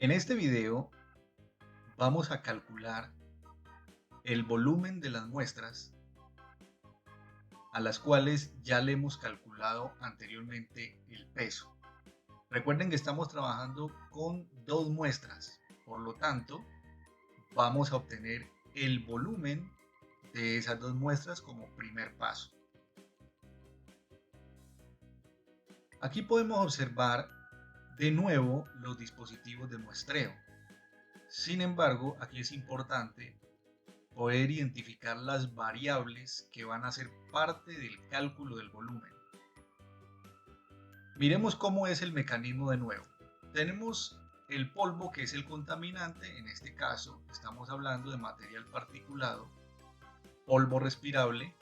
En este video vamos a calcular el volumen de las muestras a las cuales ya le hemos calculado anteriormente el peso. Recuerden que estamos trabajando con dos muestras, por lo tanto vamos a obtener el volumen de esas dos muestras como primer paso. Aquí podemos observar de nuevo los dispositivos de muestreo. Sin embargo, aquí es importante poder identificar las variables que van a ser parte del cálculo del volumen. Miremos cómo es el mecanismo de nuevo. Tenemos el polvo, que es el contaminante. En este caso estamos hablando de material particulado, polvo respirable,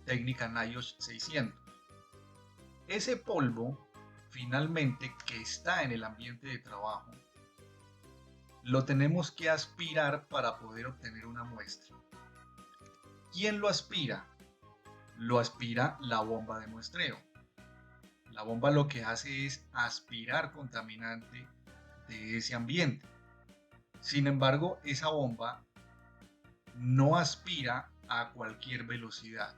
técnica NIOSH 600. Ese polvo finalmente que está en el ambiente de trabajo lo tenemos que aspirar para poder obtener una muestra. ¿Quién lo aspira? Lo aspira la bomba de muestreo. La bomba lo que hace es aspirar contaminante de ese ambiente. Sin embargo, esa bomba no aspira a cualquier velocidad.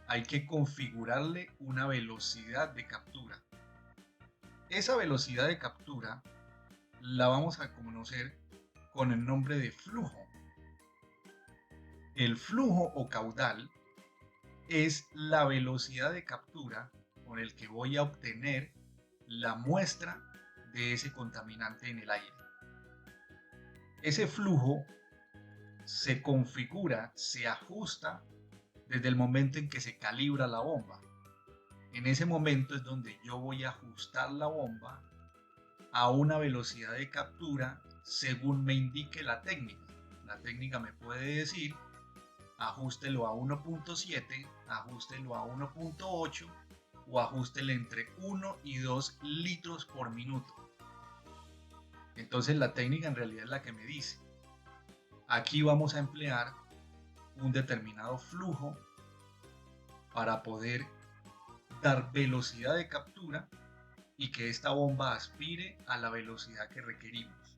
Hay que configurarle una velocidad de captura. Esa velocidad de captura la vamos a conocer con el nombre de flujo. El flujo o caudal es la velocidad de captura con el que voy a obtener la muestra de ese contaminante en el aire. Ese flujo se configura, se ajusta desde el momento en que se calibra la bomba. En ese momento es donde yo voy a ajustar la bomba a una velocidad de captura según me indique la técnica. La técnica me puede decir ajústelo a 1.7, ajústelo a 1.8 o ajústelo entre 1 y 2 litros por minuto. Entonces la técnica en realidad es la que me dice. Aquí vamos a emplear un determinado flujo para poder dar velocidad de captura y que esta bomba aspire a la velocidad que requerimos,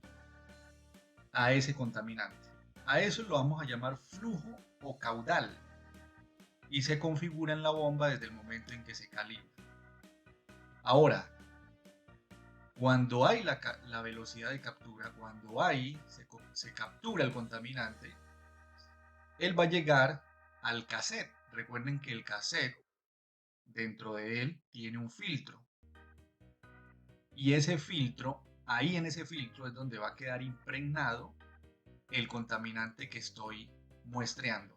a ese contaminante. A eso lo vamos a llamar flujo o caudal y se configura en la bomba desde el momento en que se calibra. Ahora, cuando hay la velocidad de captura, cuando se captura el contaminante, él va a llegar al cassette. Recuerden que el cassette, dentro de él, tiene un filtro. Y ese filtro, ahí en ese filtro es donde va a quedar impregnado el contaminante que estoy muestreando.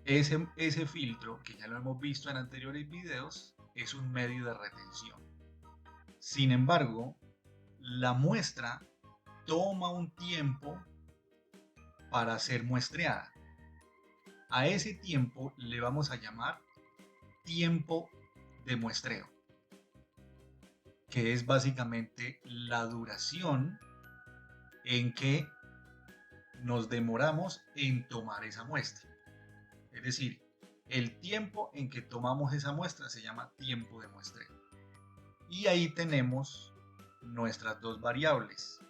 Ese filtro, que ya lo hemos visto en anteriores videos, es un medio de retención. Sin embargo, la muestra toma un tiempo para ser muestreada. A ese tiempo le vamos a llamar tiempo de muestreo, que es básicamente la duración en que nos demoramos en tomar esa muestra. Es decir, el tiempo en que tomamos esa muestra se llama tiempo de muestreo. Y ahí tenemos nuestras dos variables,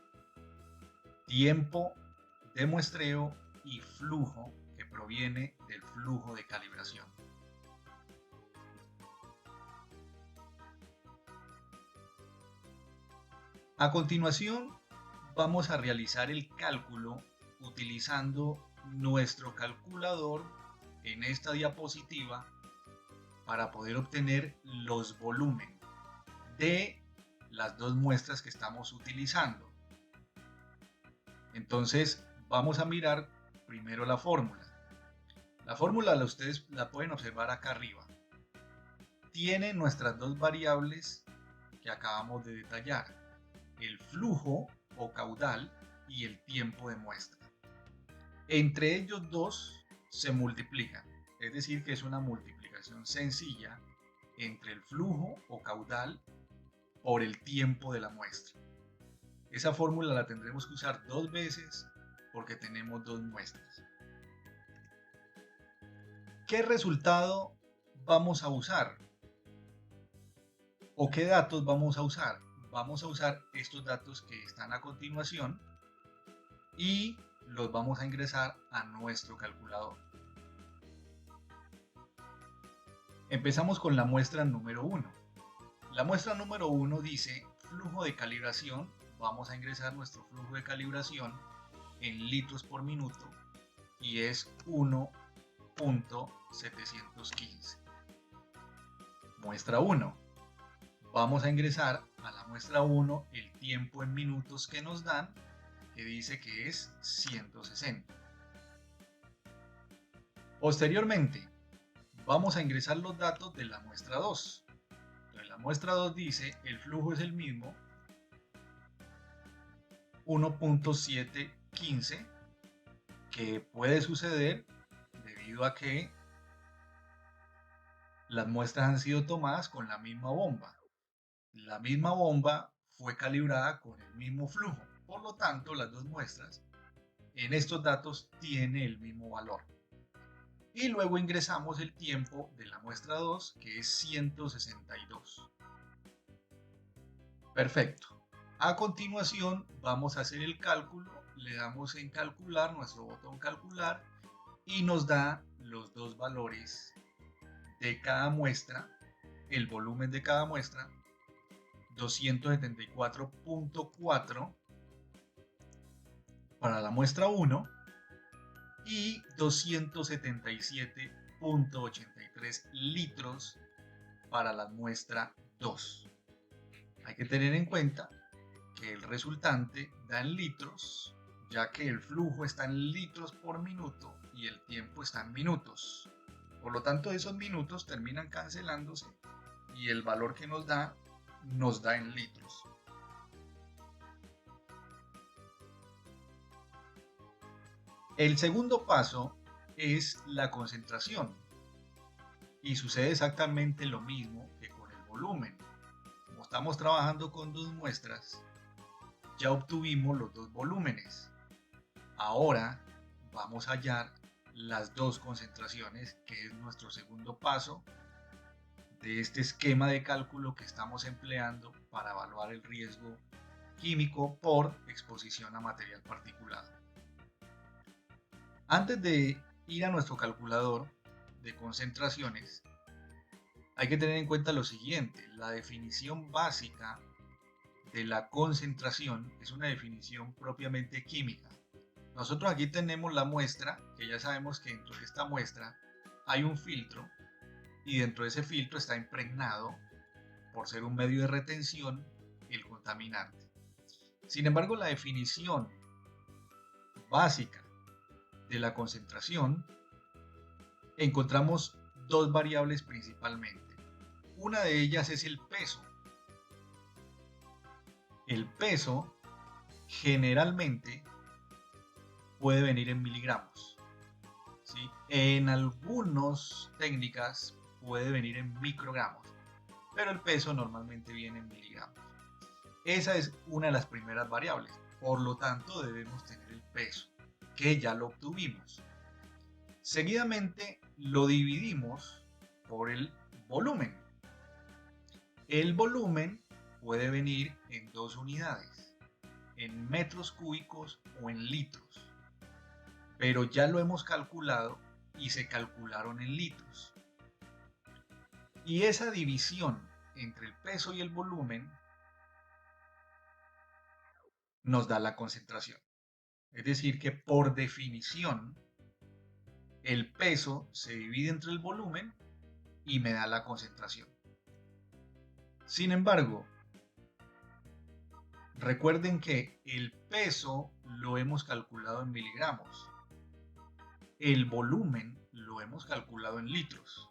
tiempo de muestreo y flujo, que proviene del flujo de calibración. A continuación, vamos a realizar el cálculo utilizando nuestro calculador en esta diapositiva para poder obtener los volúmenes de las dos muestras que estamos utilizando. Entonces vamos a mirar primero la fórmula. La fórmula ustedes la pueden observar acá arriba. Tiene nuestras dos variables que acabamos de detallar, el flujo o caudal y el tiempo de muestra. Entre ellos dos se multiplican, es decir que es una multiplicación sencilla entre el flujo o caudal por el tiempo de la muestra. Esa fórmula la tendremos que usar dos veces porque tenemos dos muestras. ¿Qué resultado vamos a usar? ¿O qué datos vamos a usar? vamos a usar estos datos que están a continuación y los vamos a ingresar a nuestro calculador. Empezamos con la muestra número 1. La muestra número 1 dice flujo de calibración. Vamos a ingresar nuestro flujo de calibración en litros por minuto y es 1.715. Muestra 1. Vamos a ingresar a la muestra 1 el tiempo en minutos que nos dan, que dice que es 160. Posteriormente, vamos a ingresar los datos de la muestra 2. Entonces, la muestra 2 dice el flujo es el mismo, 1.715, que puede suceder debido a que las muestras han sido tomadas con la misma bomba. La misma bomba fue calibrada con el mismo flujo. Por lo tanto, las dos muestras en estos datos tienen el mismo valor. Y luego ingresamos el tiempo de la muestra 2, que es 162. Perfecto. A continuación vamos a hacer el cálculo, le damos en calcular, nuestro botón calcular, y nos da los dos valores de cada muestra, el volumen de cada muestra, 274.4 para la muestra 1 y 277.83 litros para la muestra 2. Hay que tener en cuenta que el resultante da en litros, ya que el flujo está en litros por minuto y el tiempo está en minutos. Por lo tanto, esos minutos terminan cancelándose y el valor que nos da en litros. El segundo paso es la concentración y sucede exactamente lo mismo que con el volumen. Como estamos trabajando con dos muestras, ya obtuvimos los dos volúmenes. Ahora vamos a hallar las dos concentraciones, que es nuestro segundo paso de este esquema de cálculo que estamos empleando para evaluar el riesgo químico por exposición a material particulado. Antes de ir a nuestro calculador de concentraciones, hay que tener en cuenta lo siguiente: la definición básica de la concentración es una definición propiamente química. Nosotros aquí tenemos la muestra, que ya sabemos que dentro de esta muestra hay un filtro y dentro de ese filtro está impregnado, por ser un medio de retención, el contaminante. Sin embargo, la definición básica de la concentración, encontramos dos variables principalmente. Una de ellas es el peso. El peso generalmente puede venir en miligramos, ¿sí? En algunas técnicas puede venir en microgramos, pero el peso normalmente viene en miligramos. Esa es una de las primeras variables, por lo tanto debemos tener el peso, que ya lo obtuvimos. Seguidamente lo dividimos por el volumen. El volumen puede venir en dos unidades, en metros cúbicos o en litros, pero ya lo hemos calculado y se calcularon en litros. Y esa división entre el peso y el volumen nos da la concentración. Es decir, que por definición el peso se divide entre el volumen y me da la concentración. Sin embargo, recuerden que el peso lo hemos calculado en miligramos. El volumen lo hemos calculado en litros.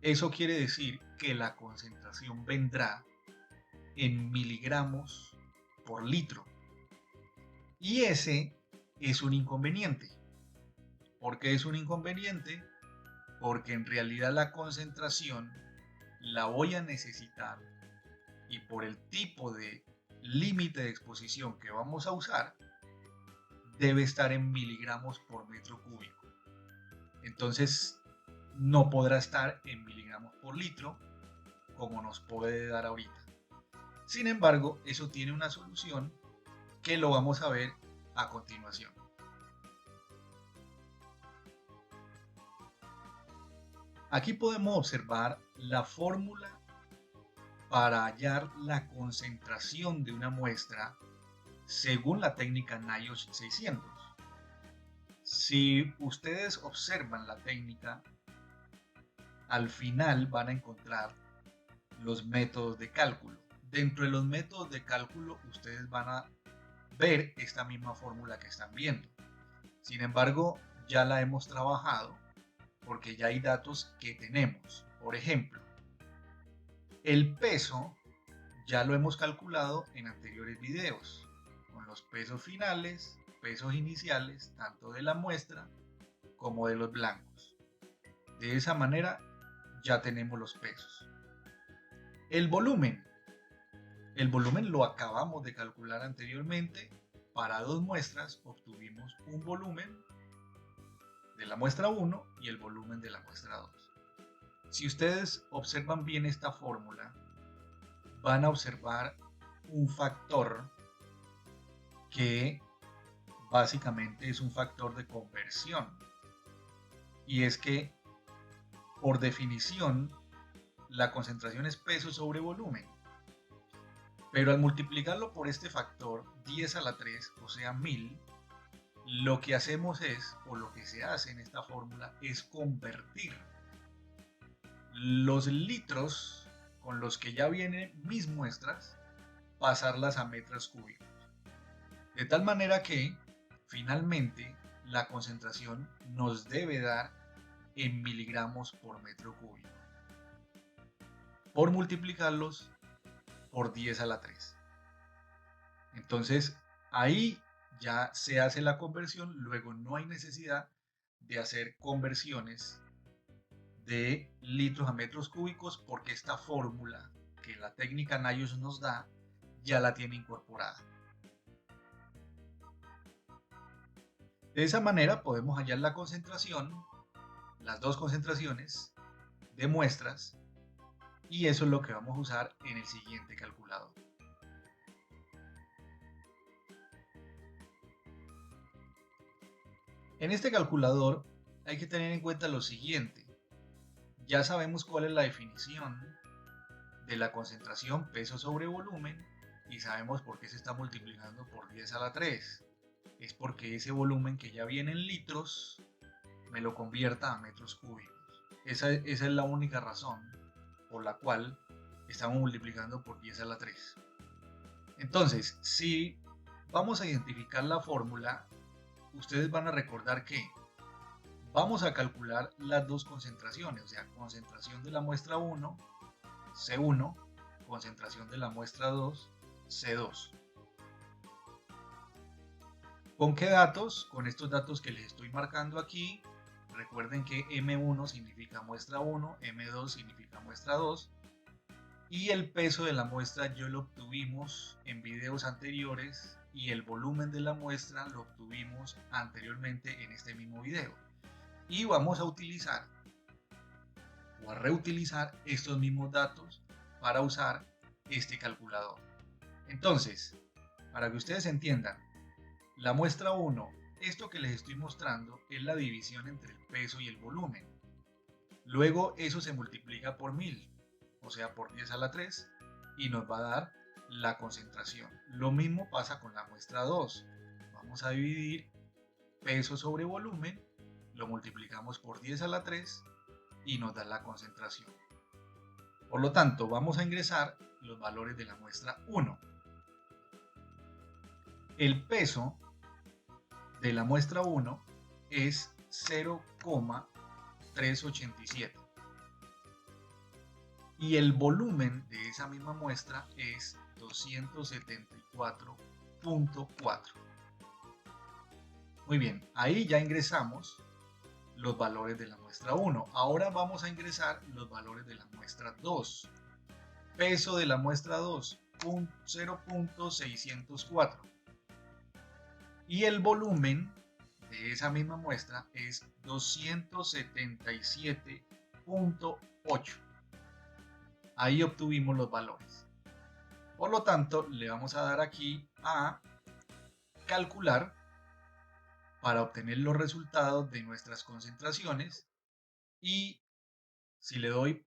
Eso quiere decir que la concentración vendrá en miligramos por litro. Y ese es un inconveniente. ¿Por qué es un inconveniente? Porque en realidad la concentración la voy a necesitar, y por el tipo de límite de exposición que vamos a usar, debe estar en miligramos por metro cúbico. Entonces no podrá estar en miligramos por litro como nos puede dar ahorita. Sin embargo, eso tiene una solución que lo vamos a ver a continuación. Aquí podemos observar la fórmula para hallar la concentración de una muestra según la técnica NIOSH 600. Si ustedes observan la técnica, al final van a encontrar los métodos de cálculo. Dentro de los métodos de cálculo, ustedes van a ver esta misma fórmula que están viendo. Sin embargo, ya la hemos trabajado porque ya hay datos que tenemos. Por ejemplo, el peso ya lo hemos calculado en anteriores videos, con los pesos finales, pesos iniciales, tanto de la muestra como de los blancos. De esa manera ya tenemos los pesos. El volumen lo acabamos de calcular anteriormente. Para dos muestras obtuvimos un volumen de la muestra 1 y el volumen de la muestra 2. Si ustedes observan bien esta fórmula, van a observar un factor que básicamente es un factor de conversión. Y es que, por definición, la concentración es peso sobre volumen. Pero al multiplicarlo por este factor 10 a la 3, o sea 1000, lo que hacemos es, o lo que se hace en esta fórmula, es convertir los litros con los que ya vienen mis muestras, pasarlas a metros cúbicos. De tal manera que, finalmente, la concentración nos debe dar en miligramos por metro cúbico, por multiplicarlos por 10 a la 3. Entonces, ahí ya se hace la conversión, luego no hay necesidad de hacer conversiones de litros a metros cúbicos porque esta fórmula que la técnica NIOSH nos da ya la tiene incorporada. De esa manera podemos hallar la concentración, las dos concentraciones de muestras, y eso es lo que vamos a usar en el siguiente calculador. En este calculador hay que tener en cuenta lo siguiente. Ya sabemos cuál es la definición de la concentración peso sobre volumen y sabemos por qué se está multiplicando por 10 a la 3. Es porque ese volumen que ya viene en litros me lo convierta a metros cúbicos. Esa es la única razón por la cual estamos multiplicando por 10 a la 3. Entonces, si vamos a identificar la fórmula, ustedes van a recordar que vamos a calcular las dos concentraciones, o sea, concentración de la muestra 1, C1, concentración de la muestra 2, C2. ¿Con qué datos? Con estos datos que les estoy marcando aquí. Recuerden que M1 significa muestra 1, M2 significa muestra 2. Y el peso de la muestra ya lo obtuvimos en videos anteriores y el volumen de la muestra lo obtuvimos anteriormente en este mismo video. Y vamos a utilizar o a reutilizar estos mismos datos para usar este calculador. Entonces, para que ustedes entiendan, la muestra 1, esto que les estoy mostrando es la división entre el peso y el volumen. Luego eso se multiplica por 1000, o sea por 10 a la 3, y nos va a dar la concentración. Lo mismo pasa con la muestra 2. Vamos a dividir peso sobre volumen, lo multiplicamos por 10 a la 3 y nos da la concentración. Por lo tanto, vamos a ingresar los valores de la muestra 1. El peso de la muestra 1 es 0,387 y el volumen de esa misma muestra es 274.4. Muy bien, ahí ya ingresamos los valores de la muestra 1. Ahora vamos a ingresar los valores de la muestra 2. Peso de la muestra 2, 0.604. Y el volumen de esa misma muestra es 277.8. Ahí obtuvimos los valores. Por lo tanto, le vamos a dar aquí a calcular para obtener los resultados de nuestras concentraciones, y si le doy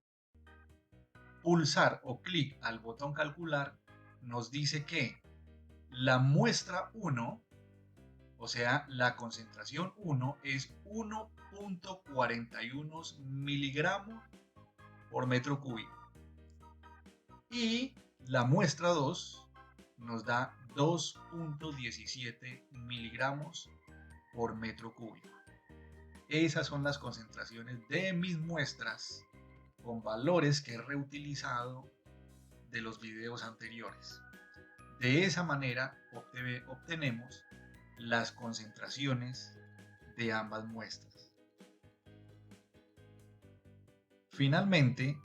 pulsar o clic al botón calcular, nos dice que la muestra 1, o sea, la concentración 1 es 1.41 miligramos por metro cúbico, y la muestra 2 nos da 2.17 miligramos por metro cúbico. Esas son las concentraciones de mis muestras con valores que he reutilizado de los videos anteriores. De esa manera obtenemos las concentraciones de ambas muestras. Finalmente,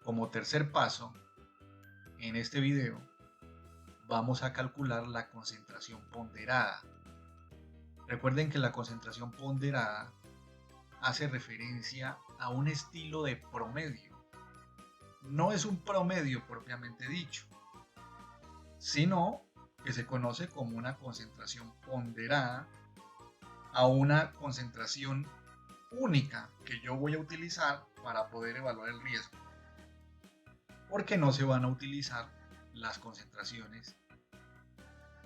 como tercer paso, en este video vamos a calcular la concentración ponderada. Recuerden que la concentración ponderada hace referencia a un estilo de promedio. No es un promedio propiamente dicho, sino que se conoce como una concentración ponderada a una concentración única que yo voy a utilizar para poder evaluar el riesgo, porque no se van a utilizar las concentraciones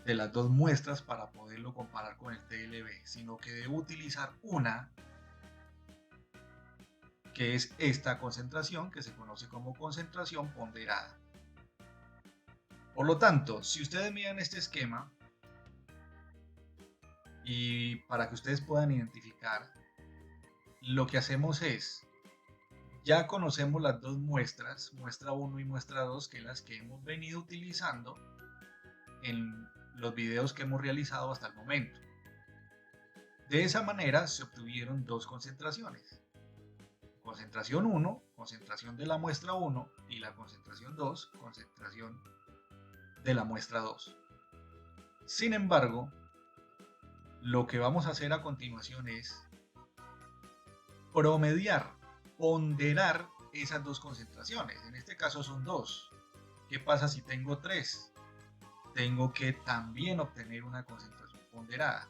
de las dos muestras para poderlo comparar con el TLB, sino que debo utilizar una, que es esta concentración, que se conoce como concentración ponderada. Por lo tanto, si ustedes miran este esquema, y para que ustedes puedan identificar, lo que hacemos es, ya conocemos las dos muestras, muestra 1 y muestra 2, que es las que hemos venido utilizando en los videos que hemos realizado hasta el momento. De esa manera se obtuvieron dos concentraciones. Concentración 1, concentración de la muestra 1, y la concentración 2, concentración de la muestra 2. Sin embargo, lo que vamos a hacer a continuación es promediar, ponderar esas dos concentraciones. En este caso son dos. ¿Qué pasa si tengo tres? Tengo que también obtener una concentración ponderada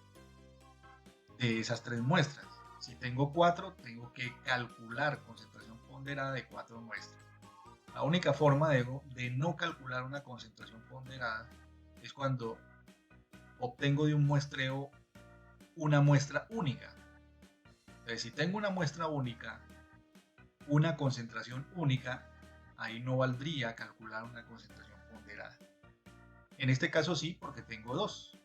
de esas tres muestras. Si tengo 4, tengo que calcular concentración ponderada de 4 muestras. La única forma de no calcular una concentración ponderada es cuando obtengo de un muestreo una muestra única. Entonces, si tengo una muestra única, una concentración única, ahí no valdría calcular una concentración ponderada. En este caso sí, porque tengo dos.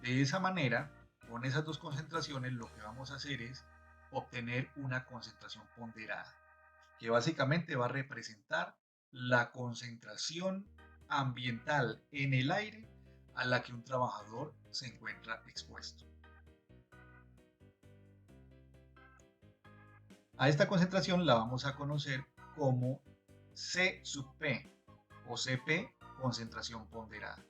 De esa manera, con esas dos concentraciones, lo que vamos a hacer es obtener una concentración ponderada, que básicamente va a representar la concentración ambiental en el aire a la que un trabajador se encuentra expuesto. A esta concentración la vamos a conocer como C sub P o CP, concentración ponderada.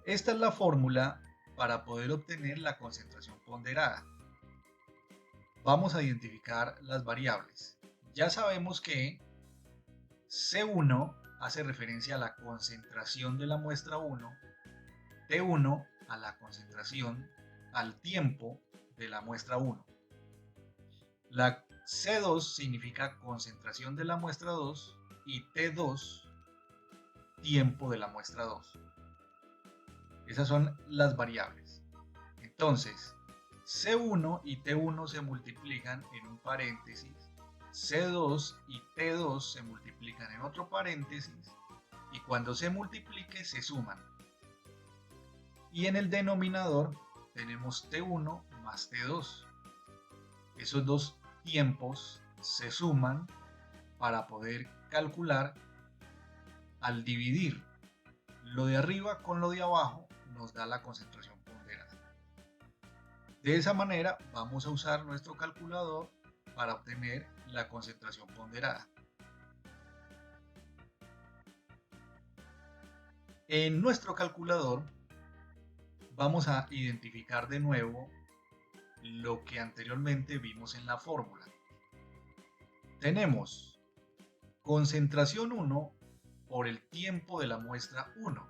Esta es la fórmula para poder obtener la concentración ponderada. Vamos a identificar las variables. Ya sabemos que C1 hace referencia a la concentración de la muestra 1, T1 a la concentración, al tiempo de la muestra 1. La C2 significa concentración de la muestra 2 y T2 tiempo de la muestra 2. Esas son las variables. Entonces, C1 y T1 se multiplican en un paréntesis, C2 y T2 se multiplican en otro paréntesis, y cuando se multiplique se suman. Y en el denominador tenemos T1 más T2. Esos dos tiempos se suman para poder calcular. Al dividir lo de arriba con lo de abajo, nos da la concentración ponderada. De esa manera vamos a usar nuestro calculador para obtener la concentración ponderada. En nuestro calculador vamos a identificar de nuevo lo que anteriormente vimos en la fórmula. Tenemos concentración 1 por el tiempo de la muestra 1.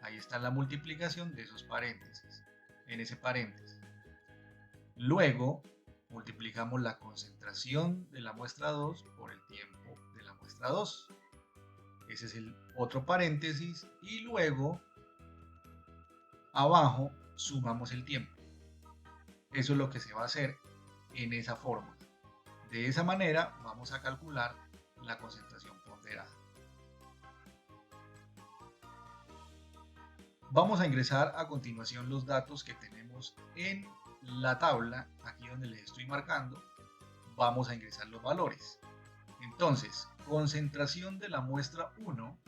Ahí está la multiplicación de esos paréntesis, en ese paréntesis. Luego, multiplicamos la concentración de la muestra 2 por el tiempo de la muestra 2. Ese es el otro paréntesis. Y luego, abajo, sumamos el tiempo. Eso es lo que se va a hacer en esa fórmula. De esa manera, vamos a calcular la concentración ponderada. Vamos a ingresar a continuación los datos que tenemos en la tabla, aquí donde les estoy marcando. Vamos a ingresar los valores. Entonces, concentración de la muestra 1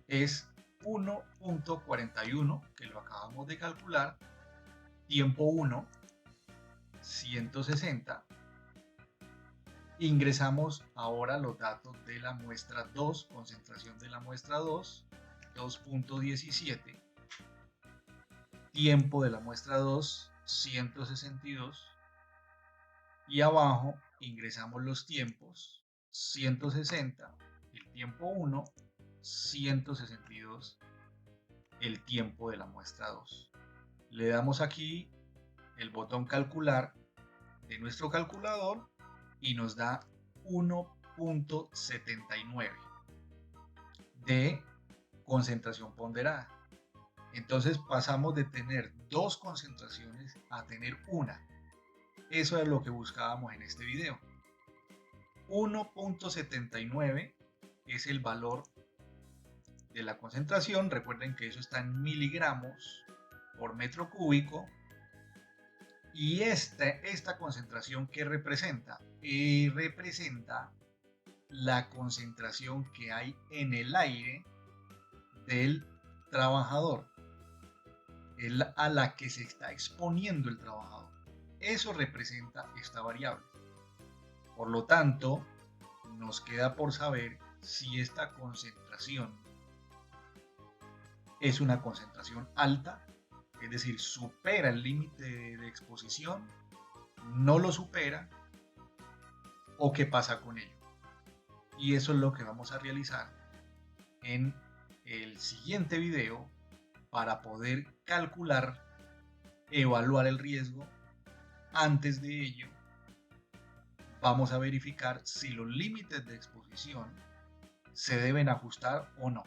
es 1.41, que lo acabamos de calcular. Tiempo 1, 160. Ingresamos ahora los datos de la muestra 2, concentración de la muestra 2, 2.17. Tiempo de la muestra 2, 162. Y abajo ingresamos los tiempos, 160, el tiempo 1, 162, el tiempo de la muestra 2. Le damos aquí el botón calcular de nuestro calculador y nos da 1.79 de concentración ponderada. Entonces pasamos de tener dos concentraciones a tener una. Eso es lo que buscábamos en este video. 1.79 es el valor de la concentración. Recuerden que eso está en miligramos por metro cúbico. Y esta concentración, ¿qué representa? Representa la concentración que hay en el aire del trabajador, a la que se está exponiendo el trabajador. Eso representa esta variable. Por lo tanto, nos queda por saber si esta concentración es una concentración alta, es decir, supera el límite de exposición, no lo supera, o qué pasa con ello. Y eso es lo que vamos a realizar en el siguiente video para poder calcular, evaluar el riesgo. Antes de ello, vamos a verificar si los límites de exposición se deben ajustar o no.